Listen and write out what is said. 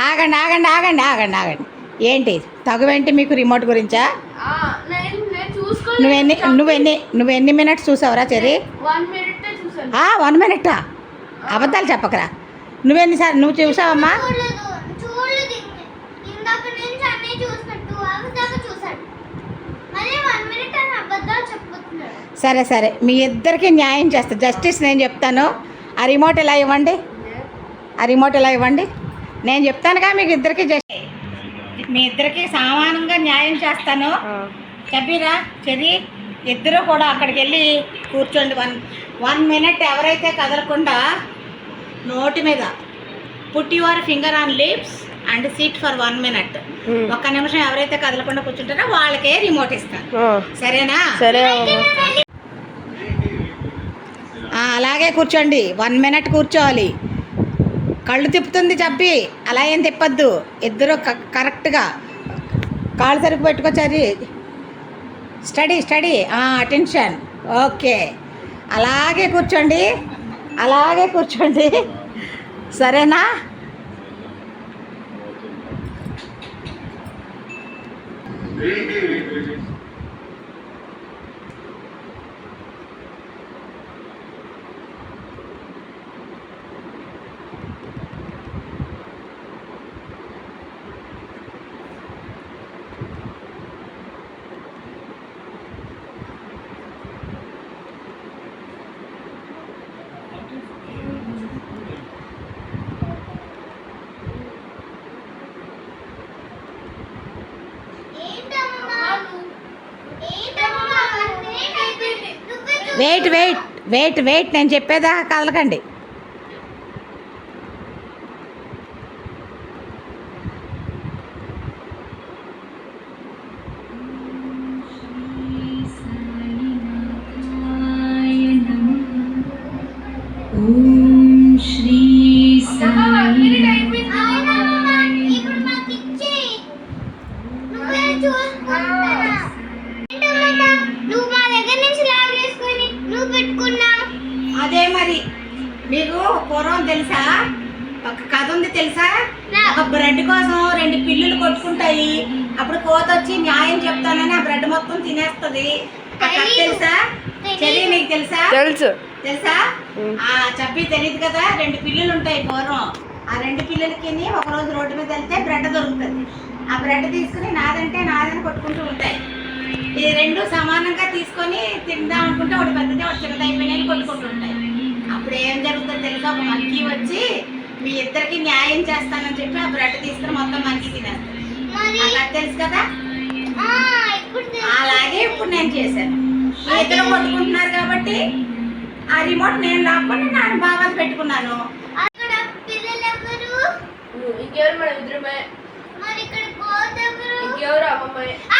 ఆగండి ఆగండి ఆగండి ఆగండి ఆగండి. ఏంటి తగువేంటి మీకు రిమోట్ గురించా? నువ్వెన్ని మినిట్స్ చూసావురా చెర్రీ? 1 మినిటా? అబద్ధాలు చెప్పకరా. నువ్వు చూసావమ్మా? సరే సరే, మీ ఇద్దరికి న్యాయం చేస్తా. జస్టిస్ నేను చెప్తాను. ఆ రిమోట్ ఇలా ఇవ్వండి, ఆ రిమోట్ ఇలా ఇవ్వండి. నేను చెప్తానుగా మీకు ఇద్దరికి మీ ఇద్దరికి సమానంగా న్యాయం చేస్తాను. చెప్పిరా చెర్రీ, ఇద్దరు కూడా అక్కడికి వెళ్ళి కూర్చోండి. 1 మినిట్ ఎవరైతే కదలకుండా నోటి మీద put your finger on lips and SIT for 1 minute. 1 నిమిషం ఎవరైతే కదలకుండా కూర్చుంటారో వాళ్ళకే రిమోట్ ఇస్తాను. సరేనా? సరే. అలాగే కూర్చోండి. 1 మినిట్ కూర్చోవాలి. కళ్ళు తిప్పుతుంది చెప్పి అలా ఏం తిప్పద్దు. ఇద్దరు కరెక్ట్గా కాళ్ళు సరుకు పెట్టుకొచ్చారు. Study attention. ఓకే, అలాగే కూర్చోండి, అలాగే కూర్చోండి. సరేనా? వెయిట్ నేను చెప్పేదా కదలకండి. అదే మరి, మీకు పూర్వం తెలుసా ఒక కథ ఉంది తెలుసా? ఒక బ్రెడ్ కోసం 2 పిల్లులు కొట్టుకుంటాయి. అప్పుడు కోత వచ్చి న్యాయం చెప్తానని ఆ బ్రెడ్ మొత్తం తినేస్తుంది. ఆ కథ తెలుసా చెల్లి? నీకు తెలుసా? తెలుసా? చెప్పి తెలియదు కదా. 2 పిల్లులు ఉంటాయి పూర్వం. ఆ 2 పిల్లలకి ఒకరోజు రోడ్డు మీద వెళ్తే బ్రెడ్ దొరుకుతుంది. ఆ బ్రెడ్ తీసుకుని నాదంటే నాదని కొట్టుకుంటూ ఉంటాయి. ఈ 2 సమానంగా తీసుకొని తిందాం అనుకుంటే ఒకటి పెద్దది ఒకటి చిన్నది అయిపోయినాయి కొట్టుకుంటూ ఉంటాయి. అప్పుడు ఏం జరుగుతుందో తెలుసా? ఒక మంకీ వచ్చి మీ ఇద్దరికి న్యాయం చేస్తానని చెప్పి ఆ బ్రెడ్ తీసుకుని మొత్తం మంకీ తినేస్తుంది. అలా తెలుసు కదా. అలాగే ఇప్పుడు నేను చేశాను. మీ ఇద్దరు కొట్టుకుంటున్నారు కాబట్టి ఆ రిమోట్ నేను లాక్కొని నాన్న బాగా పెట్టుకున్నాను. ఇంకెవరు? మన ఇద్దరమే. మరి ఇక్కడ ఇంకెవరు? అమ్మమ్మ.